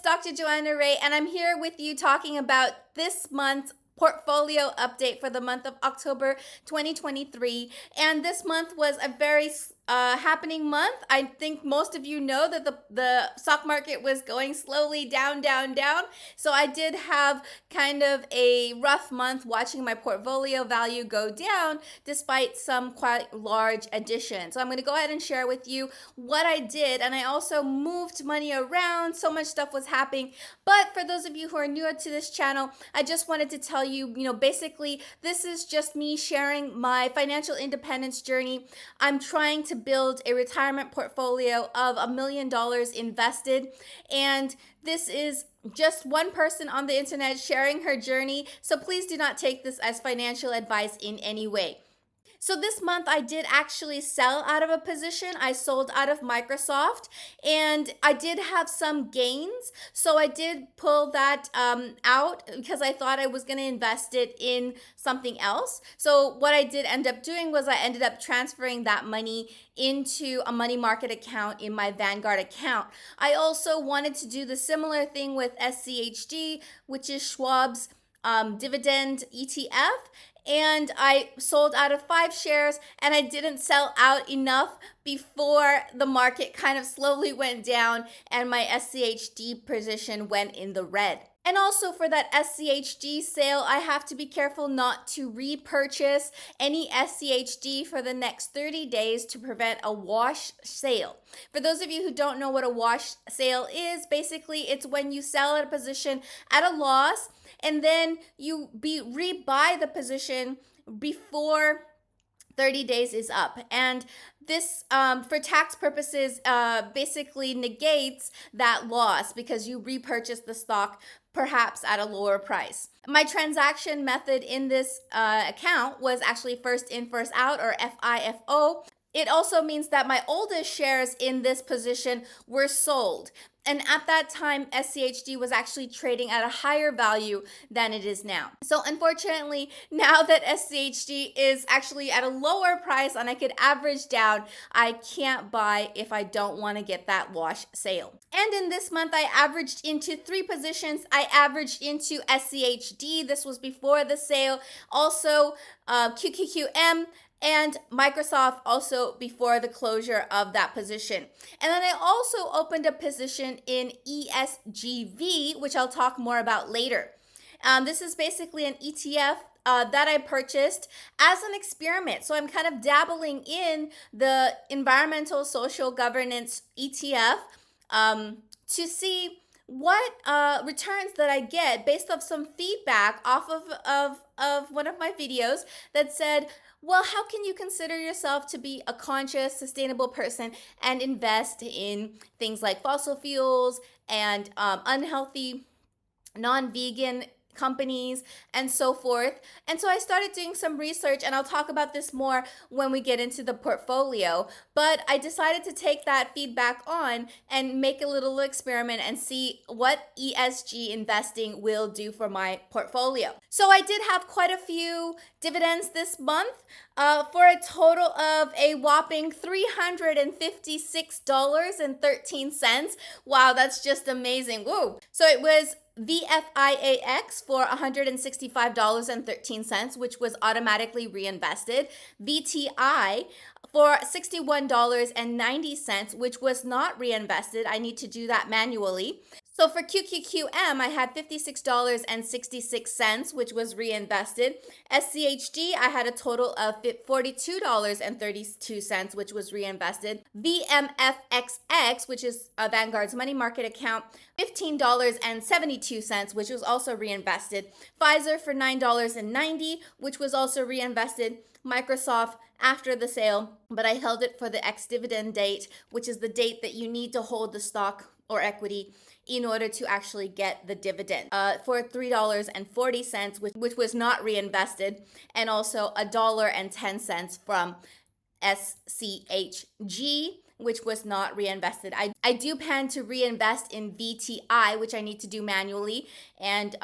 Dr. Joanna Ray, and I'm here with you talking about this month's portfolio update for the month of October 2023. And this month was a very happening month. I think most of you know that the stock market was going slowly down, down, down. So I did have kind of a rough month watching my portfolio value go down despite some quite large additions. So I'm going to go ahead and share with you what I did. And I also moved money around. So much stuff was happening. But for those of you who are new to this channel, I just wanted to tell you, basically this is just me sharing my financial independence journey. I'm trying to build a retirement portfolio of $1 million invested, and this is just one person on the internet sharing her journey. So please do not take this as financial advice in any way. So this month I did actually sell out of a position. I sold out of Microsoft and I did have some gains. So I did pull that out because I thought I was going to invest it in something else. So what I did end up doing was I ended up transferring that money into a money market account in my Vanguard account. I also wanted to do the similar thing with SCHD, which is Schwab's dividend ETF. And I sold out of 5 shares and I didn't sell out enough before the market kind of slowly went down and my SCHD position went in the red. And also for that SCHD sale, I have to be careful not to repurchase any SCHD for the next 30 days to prevent a wash sale. For those of you who don't know what a wash sale is, basically it's when you sell at a position at a loss and then you rebuy the position before 30 days is up. And this, for tax purposes, basically negates that loss because you repurchase the stock perhaps at a lower price. My transaction method in this account was actually first in, first out, or FIFO. It also means that my oldest shares in this position were sold. And at that time, SCHD was actually trading at a higher value than it is now. So unfortunately, now that SCHD is actually at a lower price and I could average down, I can't buy if I don't want to get that wash sale. And in this month, I averaged into 3 positions. I averaged into SCHD. This was before the sale. Also, QQQM. And Microsoft also before the closure of that position. And then I also opened a position in ESGV, which I'll talk more about later. This is basically an ETF that I purchased as an experiment. So I'm kind of dabbling in the environmental social governance ETF to see what returns that I get based off some feedback off of one of my videos that said, well, how can you consider yourself to be a conscious, sustainable person and invest in things like fossil fuels and unhealthy, non-vegan companies and so forth? And so I started doing some research, and I'll talk about this more when we get into the portfolio, but I decided to take that feedback on and make a little experiment and see what ESG investing will do for my portfolio. So I did have quite a few dividends this month for a total of a whopping $356.13. Wow, that's just amazing. Woo. So it was VFIAX for $165.13, which was automatically reinvested. VTI for $61.90, which was not reinvested. I need to do that manually. So for QQQM, I had $56.66, which was reinvested. SCHD, I had a total of $42.32, which was reinvested. VMFXX, which is Vanguard's money market account, $15.72, which was also reinvested. Pfizer for $9.90, which was also reinvested. Microsoft after the sale, but I held it for the ex-dividend date, which is the date that you need to hold the stock or equity in order to actually get the dividend for $3.40, which was not reinvested, and also $1.10 from SCHG, which was not reinvested. I do plan to reinvest in VTI, which I need to do manually, and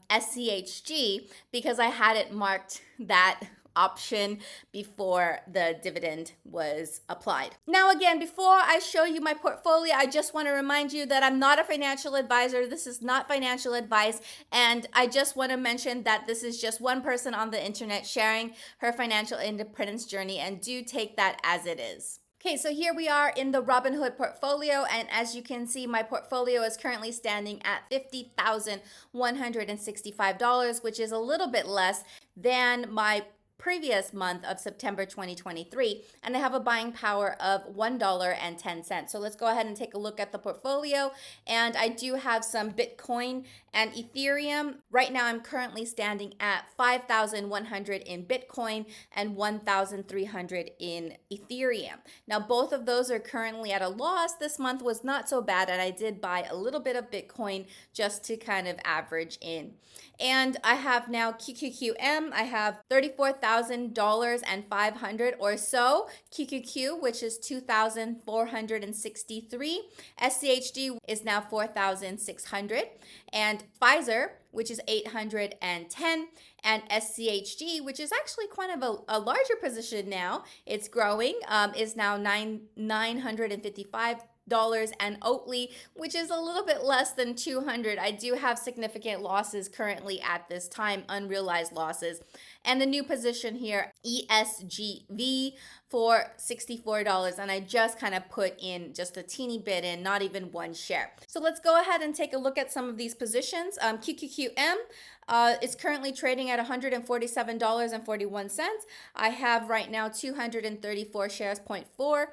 SCHG, because I had it marked that option before the dividend was applied. Now, again, before I show you my portfolio, I just want to remind you that I'm not a financial advisor. This is not financial advice. And I just want to mention that this is just one person on the internet sharing her financial independence journey, and do take that as it is. Okay, so here we are in the Robinhood portfolio, and as you can see, my portfolio is currently standing at $50,165, which is a little bit less than my previous month of September 2023, and I have a buying power of $1.10. So let's go ahead and take a look at the portfolio. And I do have some Bitcoin and Ethereum. Right now I'm currently standing at 5,100 in Bitcoin and 1,300 in Ethereum. Now both of those are currently at a loss. This month was not so bad, and I did buy a little bit of Bitcoin just to kind of average in. And I have now QQQM. I have $34,500 or so. QQQ, which is 2,463. SCHD is now 4,600. And Pfizer, which is 810. And SCHG, which is actually kind of a larger position now, it's growing, is now $955. And Oatly, which is a little bit less than 200. I do have significant losses currently at this time, unrealized losses. And the new position here, ESGV, for $64. And I just kind of put in just a teeny bit in, not even one share. So let's go ahead and take a look at some of these positions. QQQM is currently trading at $147.41. I have right now 234 shares, 0.4.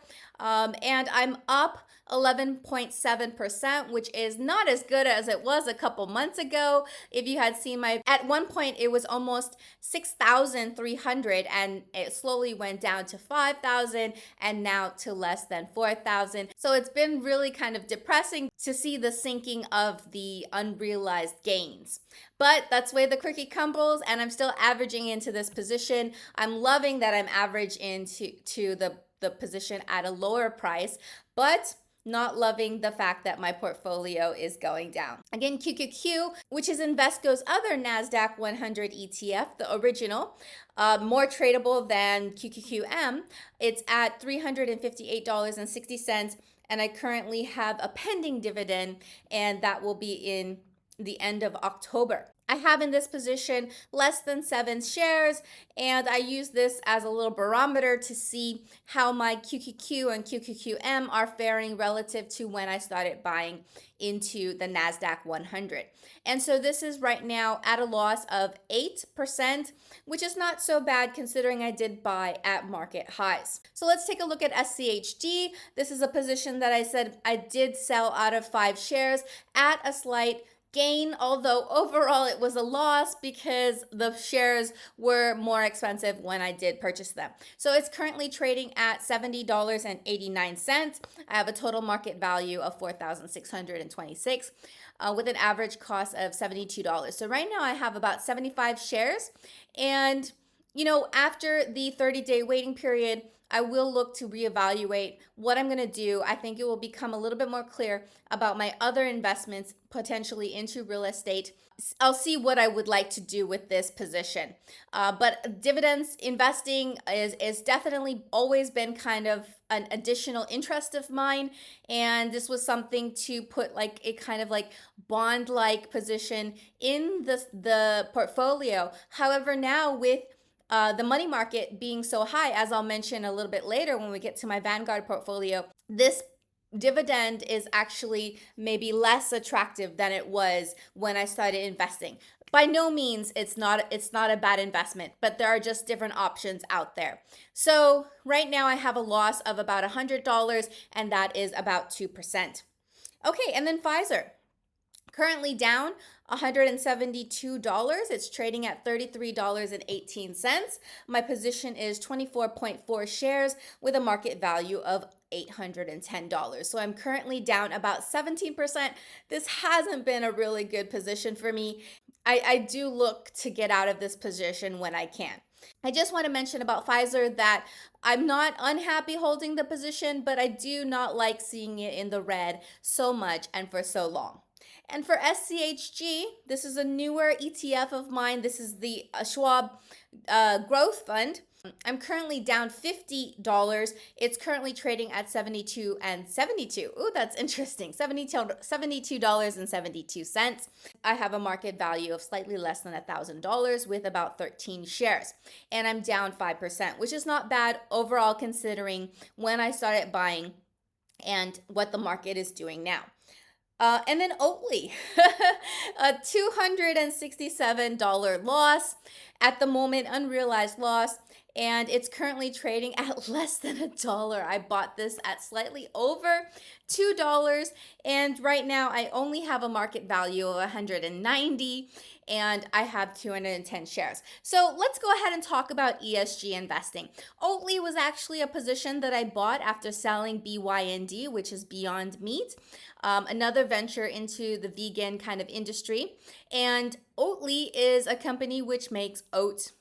And I'm up 11.7%, which is not as good as it was a couple months ago. If you had seen at one point it was almost 6,300, and it slowly went down to 5,000 and now to less than 4,000. So it's been really kind of depressing to see the sinking of the unrealized gains. But that's the way the cookie crumbles, and I'm still averaging into this position. I'm loving that I'm average into the position at a lower price, but not loving the fact that my portfolio is going down. Again, QQQ, which is Invesco's other NASDAQ 100 ETF, the original, more tradable than QQQM. It's at $358.60, and I currently have a pending dividend, and that will be in the end of October. I have in this position less than 7 shares, and I use this as a little barometer to see how my QQQ and QQQM are faring relative to when I started buying into the NASDAQ 100. And so this is right now at a loss of 8%, which is not so bad considering I did buy at market highs. So let's take a look at SCHD. This is a position that I said I did sell out of 5 shares at a slight gain, although overall it was a loss because the shares were more expensive when I did purchase them. So it's currently trading at $70.89. I have a total market value of $4,626 with an average cost of $72. So right now I have about 75 shares, and after the 30-day waiting period, I will look to reevaluate what I'm going to do. I think it will become a little bit more clear about my other investments, potentially into real estate. I'll see what I would like to do with this position. But dividends investing is definitely always been kind of an additional interest of mine. And this was something to put like a kind of like bond-like position in the portfolio. However, now with the money market being so high, as I'll mention a little bit later when we get to my Vanguard portfolio, this dividend is actually maybe less attractive than it was when I started investing. By no means it's not a bad investment, but there are just different options out there. So right now I have a loss of about $100, and that is about 2%. Okay, and then Pfizer. Currently down $172. It's trading at $33.18. My position is 24.4 shares with a market value of $810. So I'm currently down about 17%. This hasn't been a really good position for me. I do look to get out of this position when I can. I just want to mention about Pfizer that I'm not unhappy holding the position, but I do not like seeing it in the red so much and for so long. And for SCHG, this is a newer ETF of mine. This is the Schwab Growth Fund. I'm currently down $50. It's currently trading at 72 and 72. Ooh, that's interesting. $72.72. I have a market value of slightly less than $1,000 with about 13 shares. And I'm down 5%, which is not bad overall considering when I started buying and what the market is doing now. And then Oatly, a $267 loss at the moment, unrealized loss, and it's currently trading at less than $1. I bought this at slightly over $2, and right now I only have a market value of 190, and I have 210 shares. So let's go ahead and talk about ESG investing. Oatly was actually a position that I bought after selling BYND, which is Beyond Meat, another venture into the vegan kind of industry. And Oatly is a company which makes oat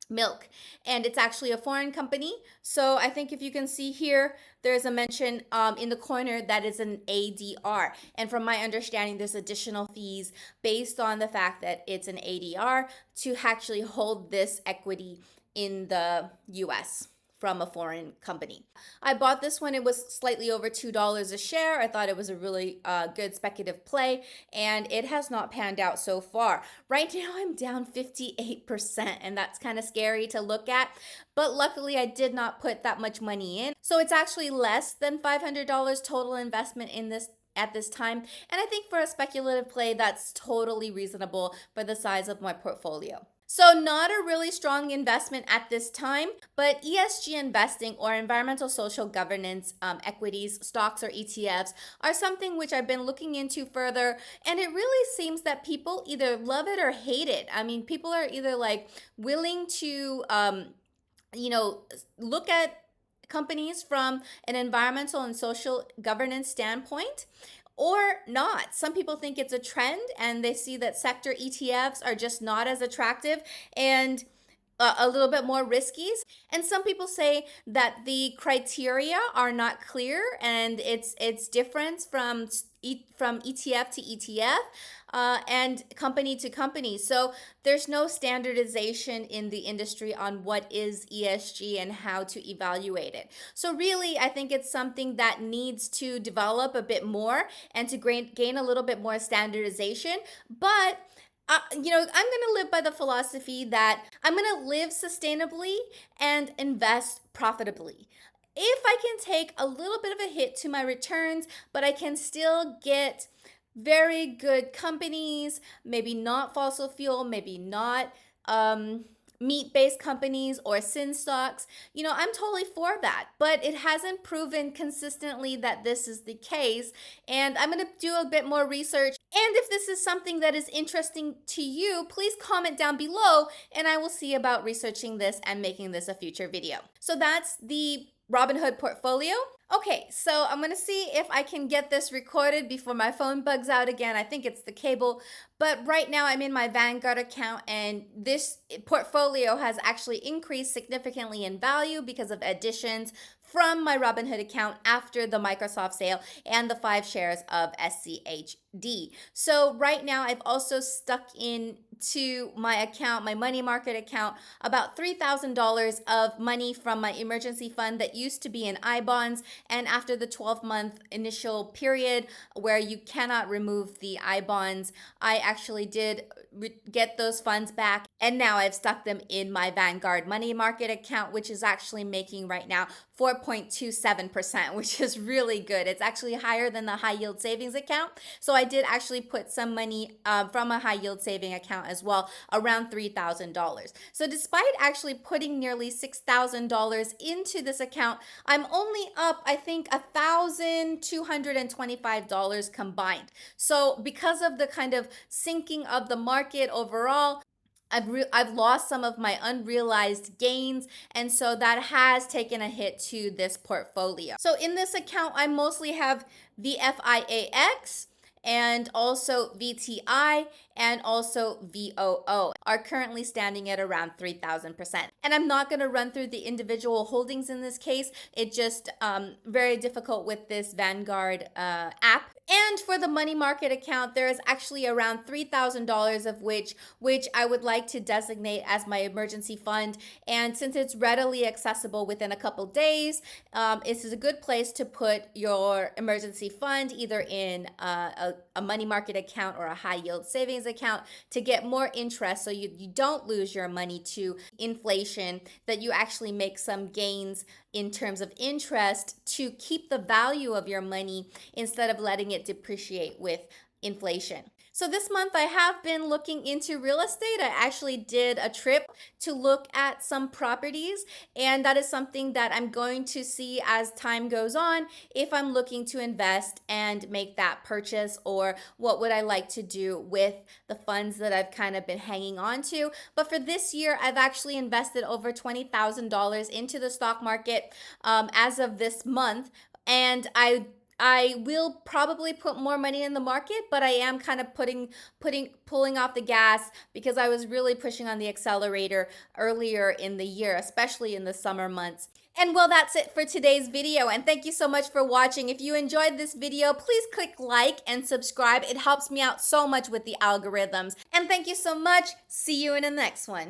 milk, and it's actually a foreign company. So I think if you can see here, there's a mention in the corner that is an ADR, and from my understanding there's additional fees based on the fact that it's an ADR to actually hold this equity in the US from a foreign company. I bought this when it was slightly over $2 a share. I thought it was a really good speculative play, and it has not panned out so far. Right now I'm down 58%, and that's kind of scary to look at, but luckily I did not put that much money in. So it's actually less than $500 total investment in this at this time, and I think for a speculative play that's totally reasonable for the size of my portfolio. So not a really strong investment at this time, but ESG investing or environmental social governance equities, stocks or ETFs are something which I've been looking into further, and it really seems that people either love it or hate it. I mean, people are either like willing to, look at companies from an environmental and social governance standpoint, or not. Some people think it's a trend and they see that sector ETFs are just not as attractive and a little bit more risky. And some people say that the criteria are not clear and it's different from ETF to ETF and company to company. So there's no standardization in the industry on what is ESG and how to evaluate it. So really, I think it's something that needs to develop a bit more and to gain a little bit more standardization. But I'm going to live by the philosophy that I'm going to live sustainably and invest profitably. If I can take a little bit of a hit to my returns, but I can still get very good companies, maybe not fossil fuel, maybe not meat-based companies or sin stocks, I'm totally for that. But it hasn't proven consistently that this is the case. And I'm going to do a bit more research. And if this is something that is interesting to you, please comment down below and I will see about researching this and making this a future video. So that's the Robinhood portfolio. Okay, so I'm gonna see if I can get this recorded before my phone bugs out again. I think it's the cable, but right now I'm in my Vanguard account and this portfolio has actually increased significantly in value because of additions from my Robinhood account after the Microsoft sale and the 5 shares of SCHD. So right now I've also stuck in to my account, my money market account, about $3,000 of money from my emergency fund that used to be in iBonds. And after the 12-month initial period where you cannot remove the iBonds, I actually did get those funds back. And now I've stuck them in my Vanguard money market account, which is actually making right now 4.27%, which is really good. It's actually higher than the high yield savings account. So I did actually put some money from a high yield saving account as well, around $3,000. So despite actually putting nearly $6,000 into this account, I'm only up, I think, $1,225 combined. So because of the kind of sinking of the market overall, I've lost some of my unrealized gains, and so that has taken a hit to this portfolio. So in this account, I mostly have VFIAX and also VTI and also VOO are currently standing at around 3,000%. And I'm not going to run through the individual holdings in this case. It's just very difficult with this Vanguard app. And for the money market account, there is actually around $3,000 of which I would like to designate as my emergency fund. And since it's readily accessible within a couple days, this is a good place to put your emergency fund, either in a money market account or a high yield savings account, to get more interest, so you don't lose your money to inflation, that you actually make some gains in terms of interest to keep the value of your money instead of letting it depreciate with inflation. So this month I have been looking into real estate. I actually did a trip to look at some properties, and that is something that I'm going to see as time goes on if I'm looking to invest and make that purchase, or what would I like to do with the funds that I've kind of been hanging on to. But for this year, I've actually invested over $20,000 into the stock market as of this month, and I will probably put more money in the market, but I am kind of pulling off the gas because I was really pushing on the accelerator earlier in the year, especially in the summer months. And well, that's it for today's video. And thank you so much for watching. If you enjoyed this video, please click like and subscribe. It helps me out so much with the algorithms. And thank you so much. See you in the next one.